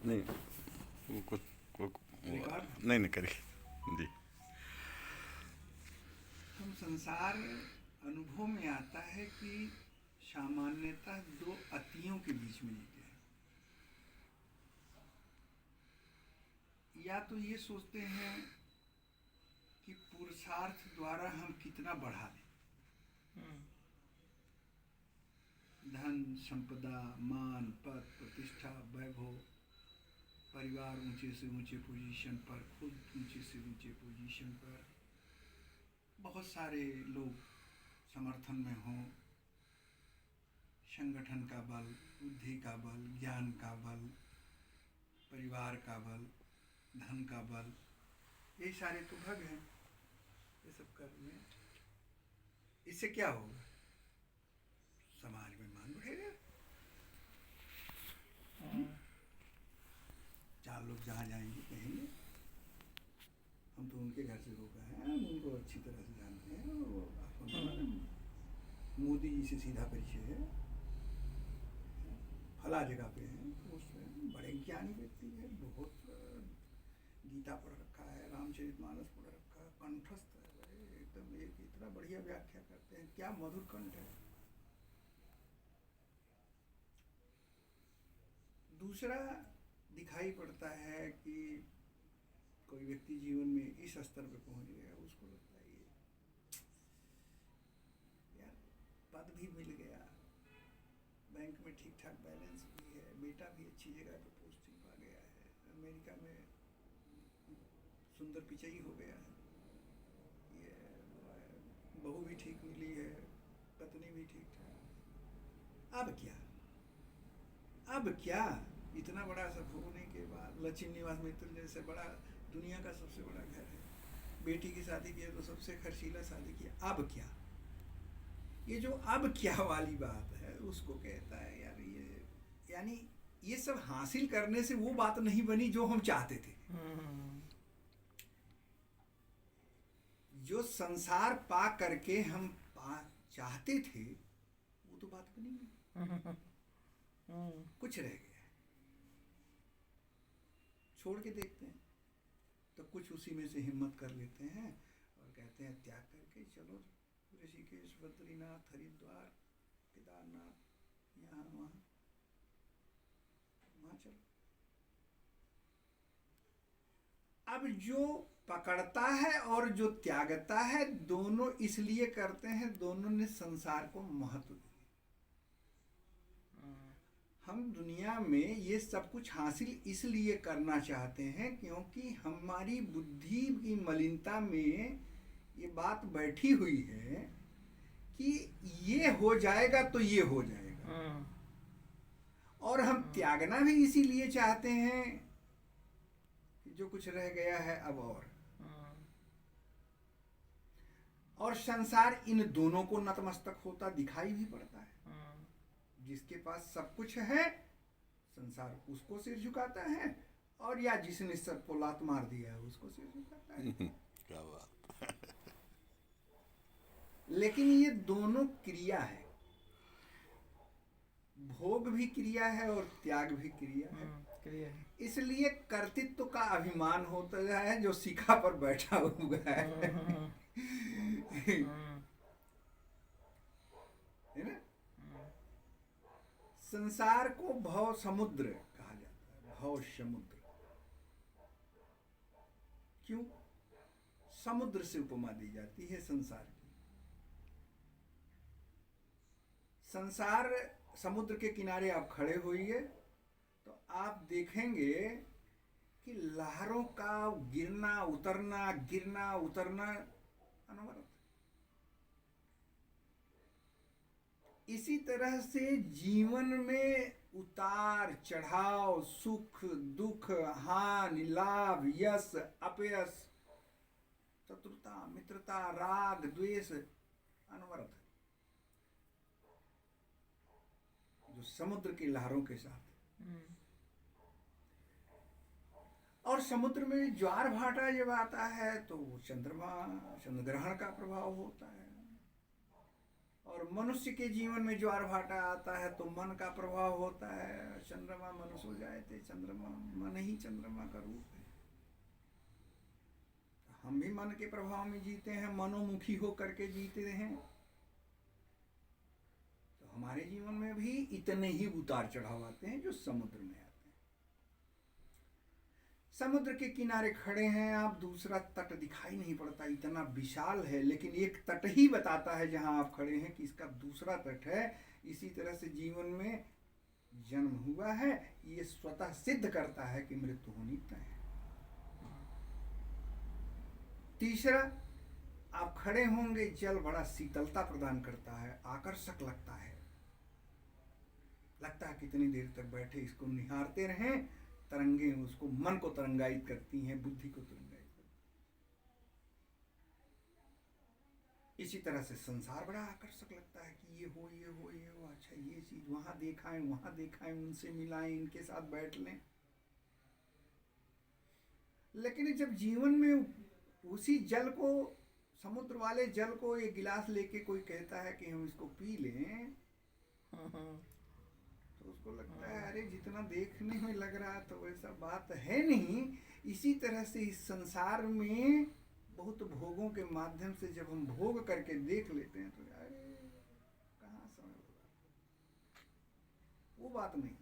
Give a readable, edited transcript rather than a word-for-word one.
नहीं वो कुछ नहीं नहीं करिए जी। हम संसार अनुभव में आता है कि सामान्यतः दो अतियों के बीच में जीते हैं। या तो ये सोचते हैं कि पुरुषार्थ द्वारा हम कितना बढ़ा लें, धन संपदा मान पद प्रतिष्ठा वैभव, परिवार ऊंचे से ऊंचे पोजीशन पर, खुद ऊंचे से ऊंचे पोजीशन पर, बहुत सारे लोग समर्थन में हों, संगठन का बल, बुद्धि का बल, ज्ञान का बल, परिवार का बल, धन का बल, ये सारे तो भग हैं। ये सब करने इससे क्या होगा? समाज में मान बढ़ेगा। चार लोग जहाँ जाएंगे कहेंगे हम तो उनके घर से होकर हैं, हम उनको अच्छी तरह से जानते हैं, और वो आपको मोदी जी से सीधा परिचय है, फला जगह पे हैं, तो उसमें बड़े ज्ञानी व्यक्ति है, बहुत गीता पढ़ रखा है, रामचरितमानस पढ़ रखा है, कंठस्थ है, एकदम एक इतना बढ़िया व्याख्या करते हैं, क्या मधुर कंठ है। दूसरा दिखाई पड़ता है कि कोई व्यक्ति जीवन में इस स्तर पे पहुंच गया, उसको लगता है ये यार पद भी मिल गया, बैंक में ठीक ठाक बैलेंस भी है, बेटा भी अच्छी जगह पे पोस्टिंग पा गया है, अमेरिका में सुंदर पिचई हो गया है, ये बहू भी ठीक मिली है, पत्नी भी ठीक ठाक, अब क्या? अब क्या? इतना बड़ा सब होने के बाद लक्ष्मी निवास मित्र जैसे बड़ा, दुनिया का सबसे बड़ा घर है, बेटी की शादी की है तो सबसे खर्चीला शादी किया, अब क्या? ये जो अब क्या वाली बात है उसको कहता है यार ये, यानी ये सब हासिल करने से वो बात नहीं बनी जो हम चाहते थे। जो संसार पा करके हम चाहते थे वो तो बात बनी नहीं, कुछ रह गया। छोड़ के देखते हैं तो कुछ उसी में से हिम्मत कर लेते हैं और कहते हैं त्याग करके चलो ऋषिकेश, बद्रीनाथ, हरिद्वार, केदारनाथ, यहाँ वहाँ चलो। अब जो पकड़ता है और जो त्यागता है दोनों इसलिए करते हैं, दोनों ने संसार को महत्व दिया। हम दुनिया में ये सब कुछ हासिल इसलिए करना चाहते हैं क्योंकि हमारी बुद्धि की मलिनता में ये बात बैठी हुई है कि ये हो जाएगा तो ये हो जाएगा, और हम त्यागना भी इसीलिए चाहते हैं कि जो कुछ रह गया है अब और संसार इन दोनों को नतमस्तक होता दिखाई भी पड़ता है। जिसके पास सब कुछ है संसार उसको सिर झुकाता है, और या जिसने सबको लात मार दिया है उसको सिर झुकाता है। क्या बात। लेकिन ये दोनों क्रिया है, भोग भी क्रिया है और त्याग भी क्रिया है। इसलिए कर्तृत्व का अभिमान होता है जो शिखा पर बैठा हुआ है ना। संसार को भव समुद्र कहा जाता है, भव समुद्र। क्यों? समुद्र से उपमा दी जाती है संसार की। संसार समुद्र के किनारे आप खड़े होइए तो आप देखेंगे कि लहरों का गिरना उतरना अनवरत। इसी तरह से जीवन में उतार चढ़ाव, सुख दुख, हानि लाभ, यश अपयश, शत्रुता मित्रता, राग द्वेष अनवरत है, जो समुद्र की लहरों के साथ। और समुद्र में ज्वार भाटा जब आता है तो वो चंद्रमा, चंद्र ग्रहण का प्रभाव होता है, और मनुष्य के जीवन में ज्वार भाटा आता है तो मन का प्रभाव होता है। चंद्रमा मनुष्य हो जाए थे, चंद्रमा मन ही चंद्रमा का रूप है। हम भी मन के प्रभाव में जीते हैं, मनोमुखी हो करके जीते हैं। तो हमारे जीवन में भी इतने ही उतार चढ़ाव आते हैं जो समुद्र में आते हैं। समुद्र के किनारे खड़े हैं आप, दूसरा तट दिखाई नहीं पड़ता, इतना विशाल है, लेकिन एक तट ही बताता है जहां आप खड़े हैं कि इसका दूसरा तट है। इसी तरह से जीवन में जन्म हुआ है, ये स्वतः सिद्ध करता है कि मृत्यु होनी तय है। तीसरा, आप खड़े होंगे, जल बड़ा शीतलता प्रदान करता है, आकर्षक लगता है, लगता है कितनी देर तक बैठे इसको निहारते रहें। तरंगे उसको, मन को तरंगायित करती हैं, बुद्धि को तरंगायित करती हैं। इसी तरह से संसार बड़ा आकर्षक लगता है कि ये हो ये हो ये हो, अच्छा ये चीज वहां देखा है, वहां देखा है, उनसे मिलाएं, इनके साथ बैठ लें। लेकिन जब जीवन में उसी जल को, समुद्र वाले जल को एक गिलास लेके कोई कहता है कि हम इसको पी लें, तो उसको लगता है अरे जितना देखने में लग रहा तो वैसा बात है नहीं। इसी तरह से इस संसार में बहुत भोगों के माध्यम से जब हम भोग करके देख लेते हैं तो अरे कहाँ समय होगा, वो बात नहीं।